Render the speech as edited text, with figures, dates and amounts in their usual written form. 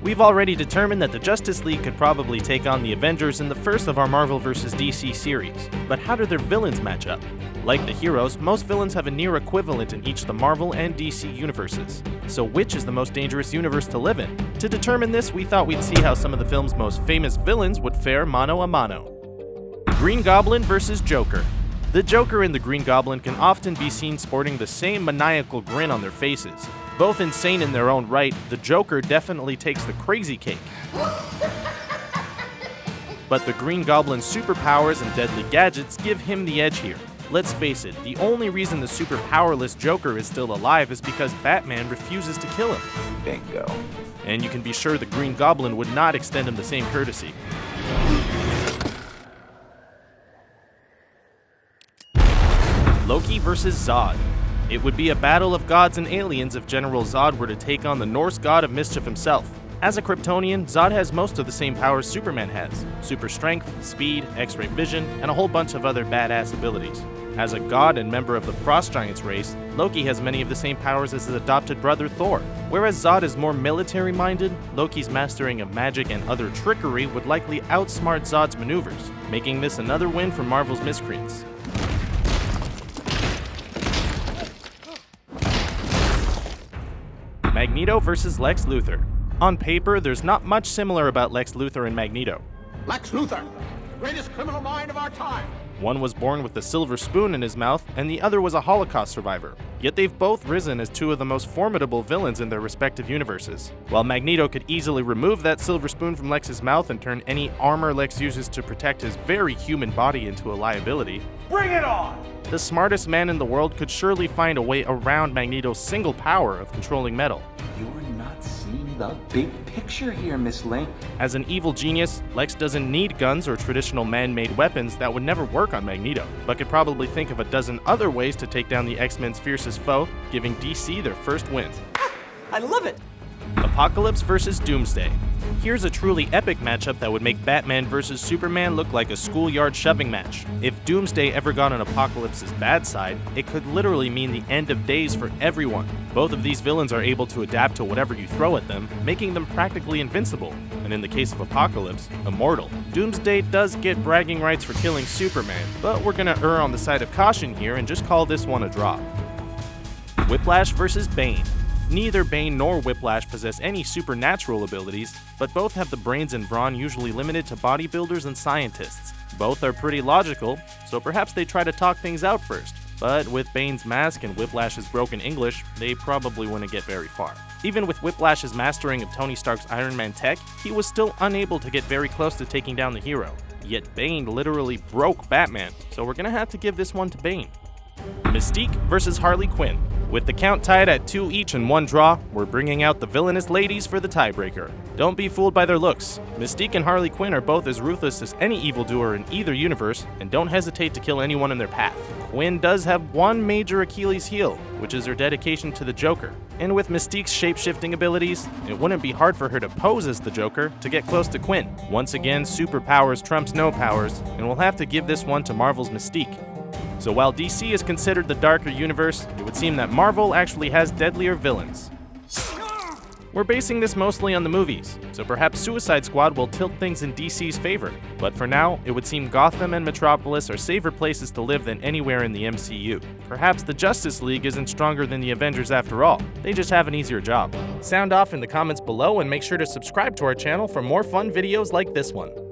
We've already determined that the Justice League could probably take on the Avengers in the first of our Marvel vs. DC series, but how do their villains match up? Like the heroes, most villains have a near equivalent in each the Marvel and DC universes. So which is the most dangerous universe to live in? To determine this, we thought we'd see how some of the film's most famous villains would fare mano a mano. Green Goblin vs. Joker. The Joker and the Green Goblin can often be seen sporting the same maniacal grin on their faces. Both insane in their own right, the Joker definitely takes the crazy cake. But the Green Goblin's superpowers and deadly gadgets give him the edge here. Let's face it, the only reason the super powerless Joker is still alive is because Batman refuses to kill him. Bingo. And you can be sure the Green Goblin would not extend him the same courtesy. Loki vs. Zod. It would be a battle of gods and aliens if General Zod were to take on the Norse god of mischief himself. As a Kryptonian, Zod has most of the same powers Superman has: super strength, speed, X-ray vision, and a whole bunch of other badass abilities. As a god and member of the Frost Giants race, Loki has many of the same powers as his adopted brother Thor. Whereas Zod is more military-minded, Loki's mastering of magic and other trickery would likely outsmart Zod's maneuvers, making this another win for Marvel's miscreants. Magneto vs. Lex Luthor. On paper, there's not much similar about Lex Luthor and Magneto. Lex Luthor, the greatest criminal mind of our time. One was born with a silver spoon in his mouth, and the other was a Holocaust survivor. Yet they've both risen as two of the most formidable villains in their respective universes. While Magneto could easily remove that silver spoon from Lex's mouth and turn any armor Lex uses to protect his very human body into a liability, Bring it on! the smartest man in the world could surely find a way around Magneto's single power of controlling metal. You're not seeing the big picture here, Miss Link. As an evil genius, Lex doesn't need guns or traditional man-made weapons that would never work on Magneto, but could probably think of a dozen other ways to take down the X-Men's fiercest foe, giving DC their first win. I love it! Apocalypse vs. Doomsday. Here's a truly epic matchup that would make Batman vs. Superman look like a schoolyard shoving match. If Doomsday ever got on Apocalypse's bad side, it could literally mean the end of days for everyone. Both of these villains are able to adapt to whatever you throw at them, making them practically invincible, and in the case of Apocalypse, immortal. Doomsday does get bragging rights for killing Superman, but we're gonna err on the side of caution here and just call this one a draw. Whiplash vs. Bane. Neither Bane nor Whiplash possess any supernatural abilities, but both have the brains and brawn usually limited to bodybuilders and scientists. Both are pretty logical, so perhaps they try to talk things out first. But with Bane's mask and Whiplash's broken English, they probably wouldn't get very far. Even with Whiplash's mastering of Tony Stark's Iron Man tech, he was still unable to get very close to taking down the hero. Yet Bane literally broke Batman, so we're gonna have to give this one to Bane. Mystique vs. Harley Quinn. With the count tied at 2 each and 1 draw, we're bringing out the villainous ladies for the tiebreaker. Don't be fooled by their looks. Mystique and Harley Quinn are both as ruthless as any evildoer in either universe, and don't hesitate to kill anyone in their path. Quinn does have one major Achilles heel, which is her dedication to the Joker. And with Mystique's shape-shifting abilities, it wouldn't be hard for her to pose as the Joker to get close to Quinn. Once again, superpowers trumps no powers, and we'll have to give this one to Marvel's Mystique. So while DC is considered the darker universe, it would seem that Marvel actually has deadlier villains. We're basing this mostly on the movies, so perhaps Suicide Squad will tilt things in DC's favor. But for now, it would seem Gotham and Metropolis are safer places to live than anywhere in the MCU. Perhaps the Justice League isn't stronger than the Avengers after all, they just have an easier job. Sound off in the comments below and make sure to subscribe to our channel for more fun videos like this one.